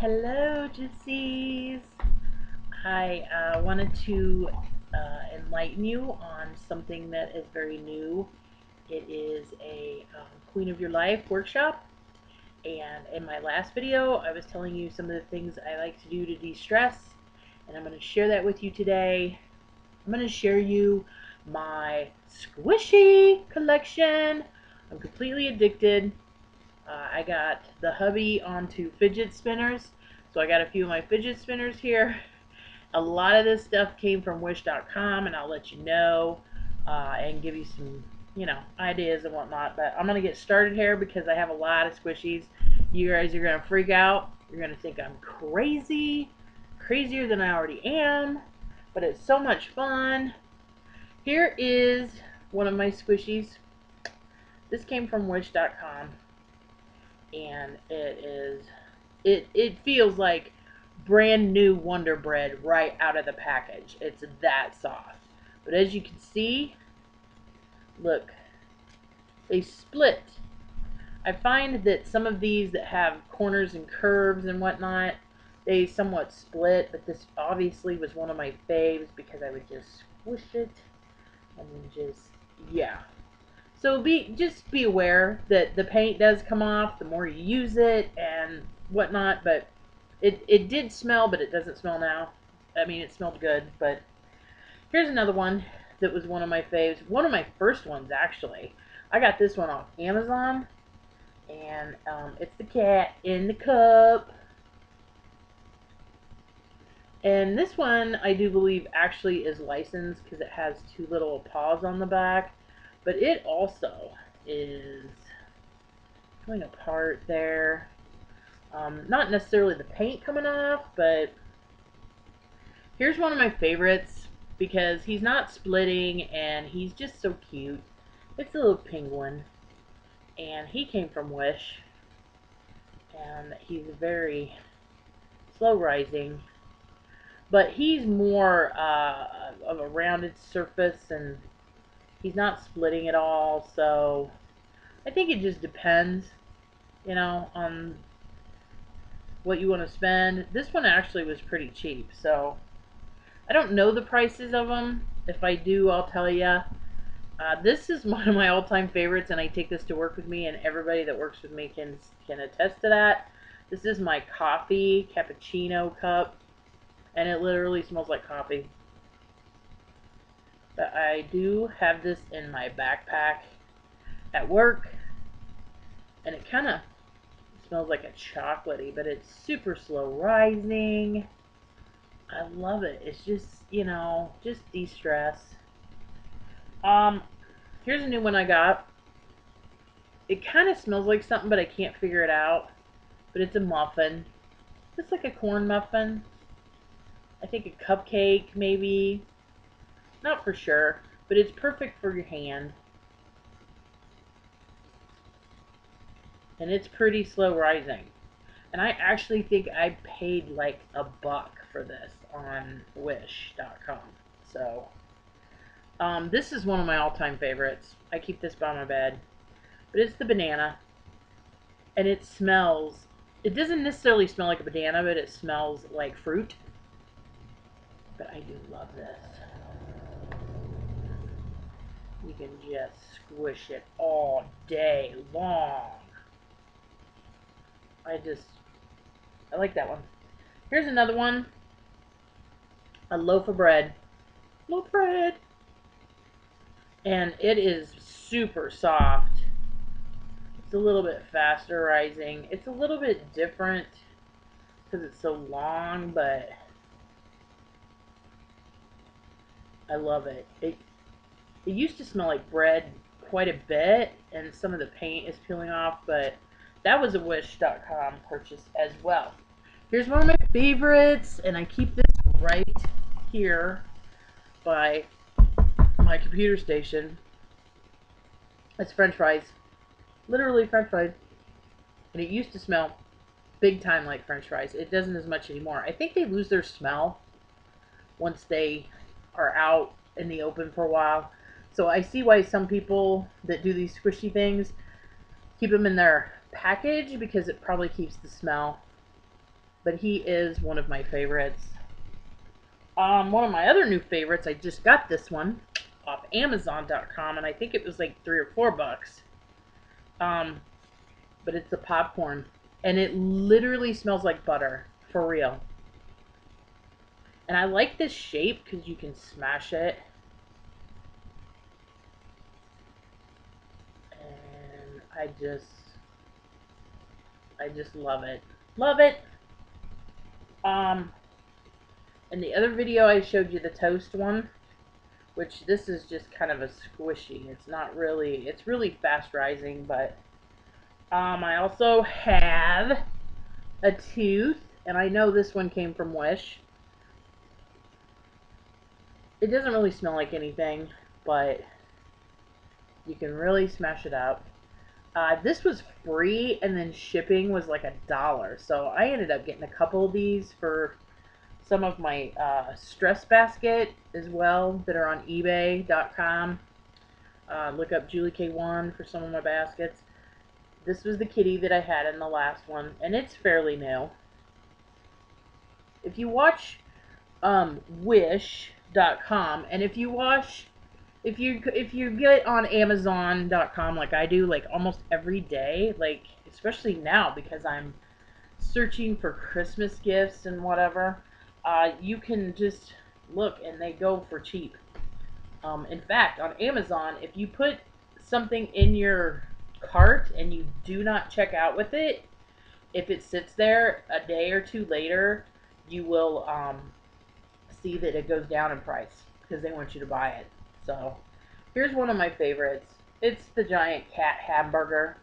Hello, Gypsies. I wanted to enlighten you on something that is very new. It is a Queen of Your Life workshop. And in my last video, I was telling you some of the things I like to do to de-stress. And I'm going to share that with you today. I'm going to share you my Squishee collection. I'm completely addicted. I got the hubby onto fidget spinners, so I got a few of my fidget spinners here. A lot of this stuff came from wish.com, and I'll let you know and give you some, ideas and whatnot. But I'm going to get started here because I have a lot of squishies. You guys are going to freak out. You're going to think I'm crazy, crazier than I already am, but it's so much fun. Here is one of my squishies. This came from wish.com. And it feels like brand new Wonder Bread right out of the package. It's that soft. But as you can see, look, they split. I find that some of these that have corners and curves and whatnot, they somewhat split, but this obviously was one of my faves because I would just squish it and then just, yeah. So just be aware that the paint does come off the more you use it and whatnot, but it did smell, but it doesn't smell now. I mean, it smelled good, but here's another one that was one of my faves. One of my first ones, actually. I got this one off Amazon, and it's the cat in the cup. And this one, I do believe, actually is licensed because it has two little paws on the back. But it also is coming apart there. Not necessarily the paint coming off, but here's one of my favorites because he's not splitting and he's just so cute. It's a little penguin, and he came from Wish, and he's very slow rising, but he's more of a rounded surface, and he's not splitting at all, so I think it just depends, on what you want to spend. This one actually was pretty cheap, so I don't know the prices of them. If I do, I'll tell you. This is one of my all-time favorites, and I take this to work with me, and everybody that works with me can attest to that. This is my coffee cappuccino cup, and it literally smells like coffee. But I do have this in my backpack at work, and it kind of smells like a chocolatey, but it's super slow rising. I love it. It's just, just de-stress. Here's a new one I got. It kind of smells like something, but I can't figure it out. But it's a muffin. It's like a corn muffin. I think a cupcake, maybe. Not for sure, but it's perfect for your hand. And it's pretty slow rising. And I actually think I paid like $1 for this on wish.com. So, this is one of my all-time favorites. I keep this by my bed. But it's the banana. And it doesn't necessarily smell like a banana, but it smells like fruit. But I do love this. You can just squish it all day long. I like that one. Here's another one. A loaf of bread. Loaf of bread. And it is super soft. It's a little bit faster rising. It's a little bit different because it's so long, but I love it. It used to smell like bread quite a bit, and some of the paint is peeling off, but that was a wish.com purchase as well. Here's one of my favorites, and I keep this right here by my computer station. It's French fries. Literally French fries. And it used to smell big time like French fries. It doesn't as much anymore. I think they lose their smell once they are out in the open for a while. So I see why some people that do these squishy things keep them in their package, because it probably keeps the smell. but he is one of my favorites. One of my other new favorites, I just got this one off Amazon.com, and I think it was like $3 or $4. But it's a popcorn, and it literally smells like butter, for real. And I like this shape because you can smash it. And I just love it. Love it. In the other video I showed you the toast one, which this is just kind of a squishy. It's not really, it's really fast rising, but I also have a tooth, and I know this one came from Wish. It doesn't really smell like anything, but you can really smash it up. This was free, and then shipping was like $1. So I ended up getting a couple of these for some of my stress basket as well that are on ebay.com. Look up Julie K1 for some of my baskets. This was the kitty that I had in the last one, and it's fairly new. If you watch Wish.com, and if you get on Amazon.com like I do, like almost every day, like especially now because I'm searching for Christmas gifts and whatever, you can just look and they go for cheap. In fact, on Amazon, if you put something in your cart and you do not check out with it, if it sits there a day or two later, you will see that it goes down in price because they want you to buy it. So here's one of my favorites. It's the giant cat hamburger,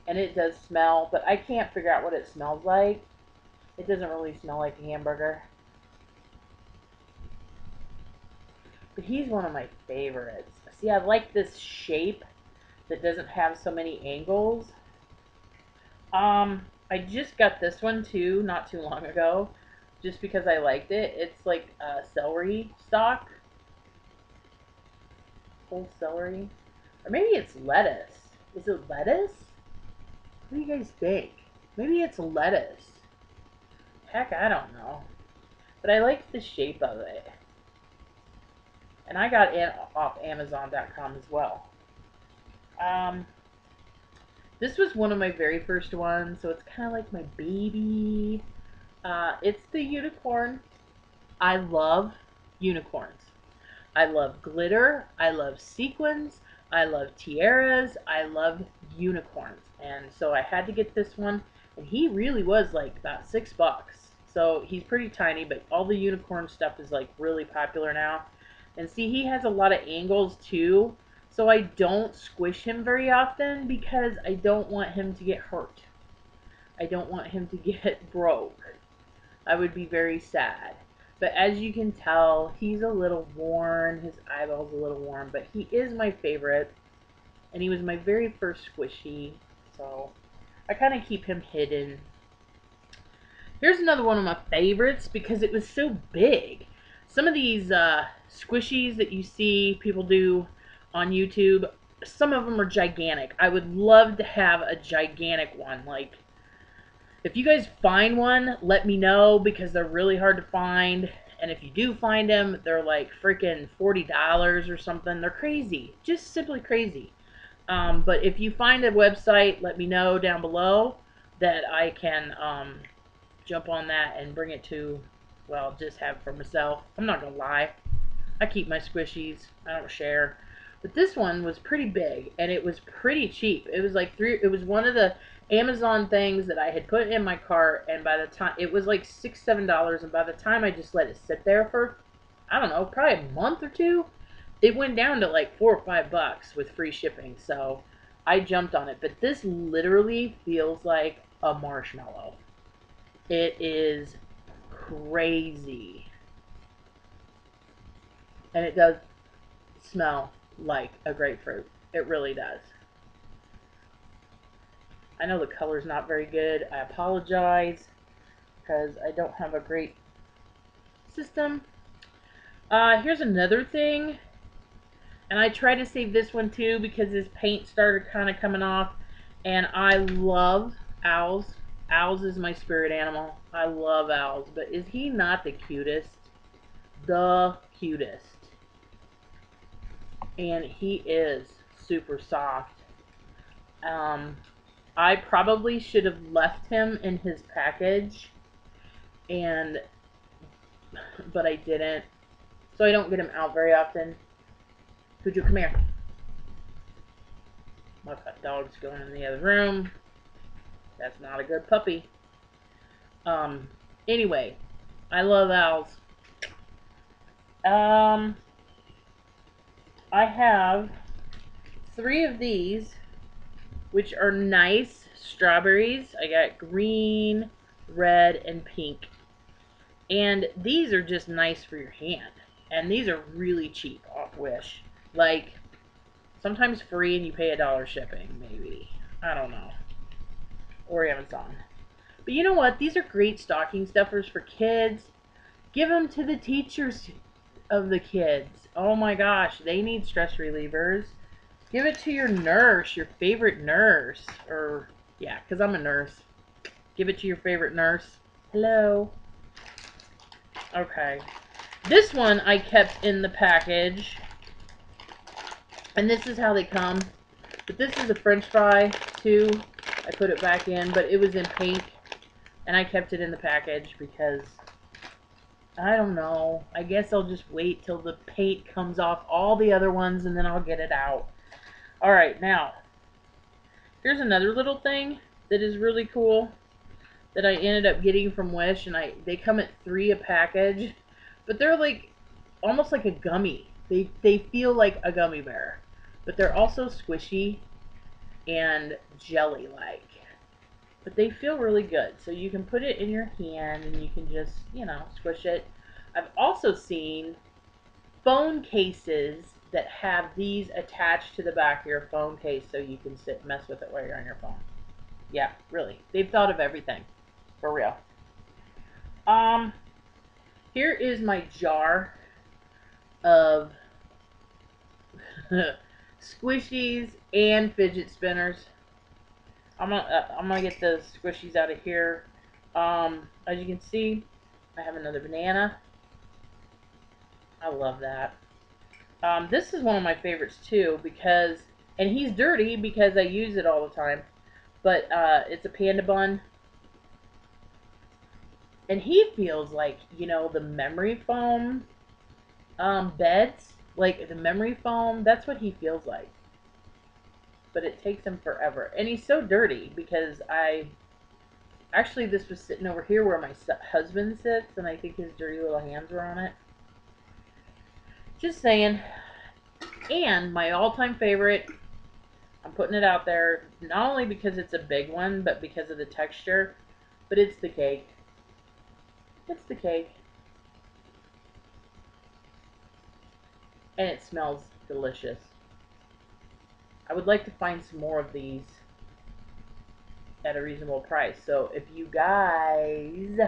and it does smell, but I can't figure out what it smells like. It doesn't really smell like a hamburger, but he's one of my favorites. See, I like this shape that doesn't have so many angles. I just got this one too not too long ago, just because I liked it. It's like celery stalk, whole celery, or maybe it's lettuce. Is it lettuce? What do you guys think? Maybe it's lettuce. Heck, I don't know. But I like the shape of it. And I got it off Amazon.com as well. This was one of my very first ones, so it's kind of like my baby. It's the unicorn. I love unicorns. I love glitter. I love sequins. I love tiaras. I love unicorns. And so I had to get this one. And he really was like about $6. So he's pretty tiny, but all the unicorn stuff is like really popular now. And see, he has a lot of angles too. So I don't squish him very often because I don't want him to get hurt. I don't want him to get broke. I would be very sad. But as you can tell, he's a little worn. His eyeball's a little worn. But he is my favorite. And he was my very first squishy. So I kind of keep him hidden. Here's another one of my favorites because it was so big. Some of these squishies that you see people do on YouTube, some of them are gigantic. I would love to have a gigantic one. Like, if you guys find one, let me know because they're really hard to find. And if you do find them, they're like freaking $40 or something. They're crazy. Just simply crazy. But if you find a website, let me know down below that I can jump on that and bring it to, well, just have it for myself. I'm not going to lie. I keep my squishies. I don't share. But this one was pretty big, and it was pretty cheap. It was like it was one of the Amazon things that I had put in my cart, and by the time, it was like $6, $7, and by the time I just let it sit there for, I don't know, probably a month or two, it went down to like $4 or $5 with free shipping, so I jumped on it. But this literally feels like a marshmallow. It is crazy. And it does smell like a grapefruit. It really does. I know the color's not very good. I apologize because I don't have a great system. Here's another thing. And I tried to save this one too because this paint started kind of coming off. And I love owls. Owls is my spirit animal. I love owls, but is he not the cutest? The cutest. And he is super soft. I probably should have left him in his package, but I didn't. So I don't get him out very often. Cujo, come here. My dog's going in the other room. That's not a good puppy. Anyway, I love owls. I have 3 of these, which are nice strawberries. I got green, red, and pink. And these are just nice for your hand. And these are really cheap off Wish. Like, sometimes free and you pay $1 shipping, maybe. I don't know. Or Amazon. But you know what? These are great stocking stuffers for kids. Give them to the teachers of the kids. Oh my gosh, they need stress relievers. Give it to your nurse, your favorite nurse. Or, yeah, because I'm a nurse. Give it to your favorite nurse. Hello. Okay. This one I kept in the package. And this is how they come. But this is a French fry, too. I put it back in, but it was in pink. And I kept it in the package because, I don't know. I guess I'll just wait till the paint comes off all the other ones and then I'll get it out. Alright, now, here's another little thing that is really cool that I ended up getting from Wish. And they come at 3 a package. But they're like, almost like a gummy. They feel like a gummy bear. But they're also squishy and jelly-like. But they feel really good. So you can put it in your hand and you can just, you know, squish it. I've also seen phone cases that have these attached to the back of your phone case so you can sit and mess with it while you're on your phone. Yeah, really. They've thought of everything. For real. Here is my jar of squishies and fidget spinners. I'm gonna get the squishies out of here. As you can see, I have another banana. I love that. This is one of my favorites too because, and he's dirty because I use it all the time. But it's a panda bun, and he feels like, you know, the memory foam beds, like the memory foam. That's what he feels like. But it takes him forever. And he's so dirty because actually this was sitting over here where my husband sits, and I think his dirty little hands were on it. Just saying. And my all-time favorite, I'm putting it out there, not only because it's a big one, but because of the texture, but it's the cake. It's the cake. And it smells delicious. I would like to find some more of these at a reasonable price. So if you guys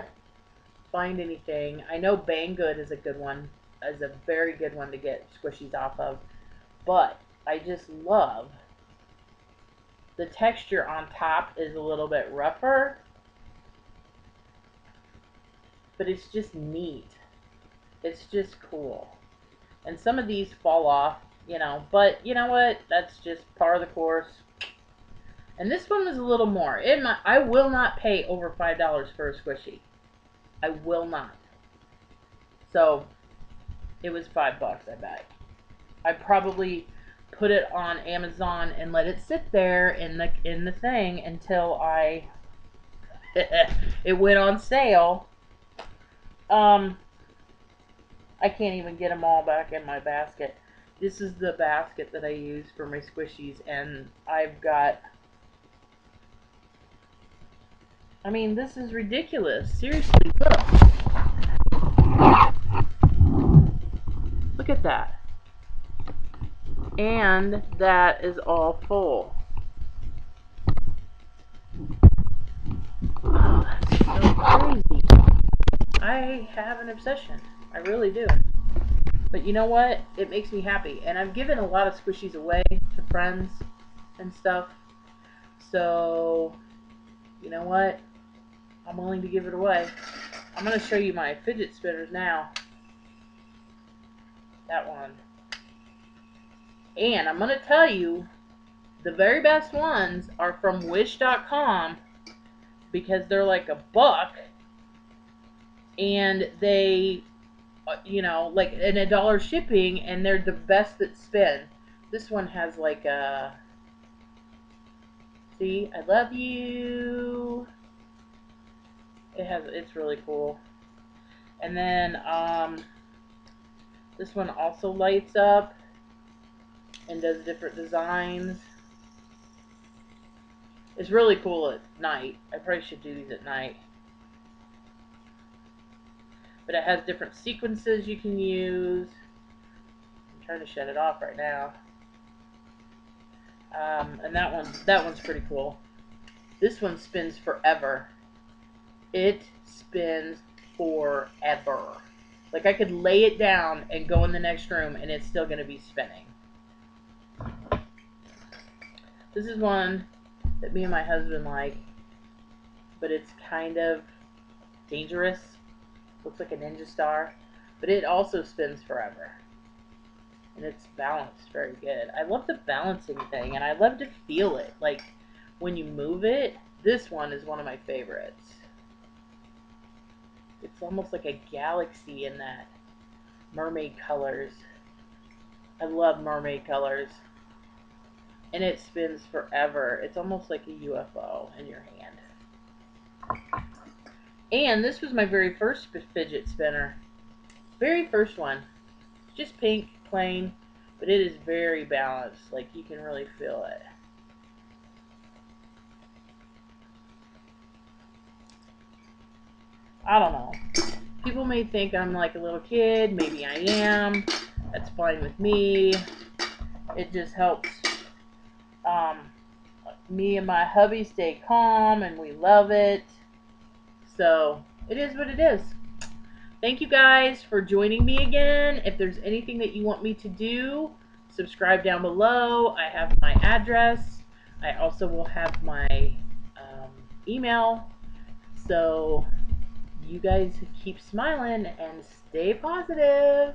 find anything, I know Banggood is a good one, is a very good one to get squishies off of. But I just love the texture on top is a little bit rougher, but it's just neat. It's just cool. And some of these fall off, you know, but you know what? That's just part of the course. And this one was a little more. I will not pay over $5 for a squishy. I will not. So it was $5, I bet. I probably put it on Amazon and let it sit there in the thing until it went on sale. I can't even get them all back in my basket. This is the basket that I use for my squishies, and I've got, I mean, this is ridiculous. Seriously, look. Look at that. And that is all full. Oh, that's so crazy. I have an obsession. I really do. But you know what? It makes me happy. And I've given a lot of squishies away to friends and stuff. So, you know what? I'm willing to give it away. I'm going to show you my fidget spinners now. That one. And I'm going to tell you, the very best ones are from wish.com because they're like $1 and they, you know, like in $1 shipping, and they're the best that spin. This one has like a, see, I love you. It's really cool. And then this one also lights up and does different designs. It's really cool at night. I probably should do these at night. But it has different sequences you can use. I'm trying to shut it off right now. And that one's pretty cool. This one spins forever. It spins forever. Like I could lay it down and go in the next room and it's still going to be spinning. This is one that me and my husband like, but it's kind of dangerous. Looks like a ninja star, but it also spins forever. And it's balanced very good. I love the balancing thing, and I love to feel it. Like, when you move it, this one is one of my favorites. It's almost like a galaxy in that. Mermaid colors. I love mermaid colors. And it spins forever. It's almost like a UFO in your hand. And this was my very first fidget spinner. Very first one. Just pink, plain, but it is very balanced. Like, you can really feel it. I don't know. People may think I'm like a little kid. Maybe I am. That's fine with me. It just helps me and my hubby stay calm, and we love it. So, it is what it is. Thank you guys for joining me again. If there's anything that you want me to do, subscribe down below. I have my address. I also will have my email. So you guys keep smiling and stay positive.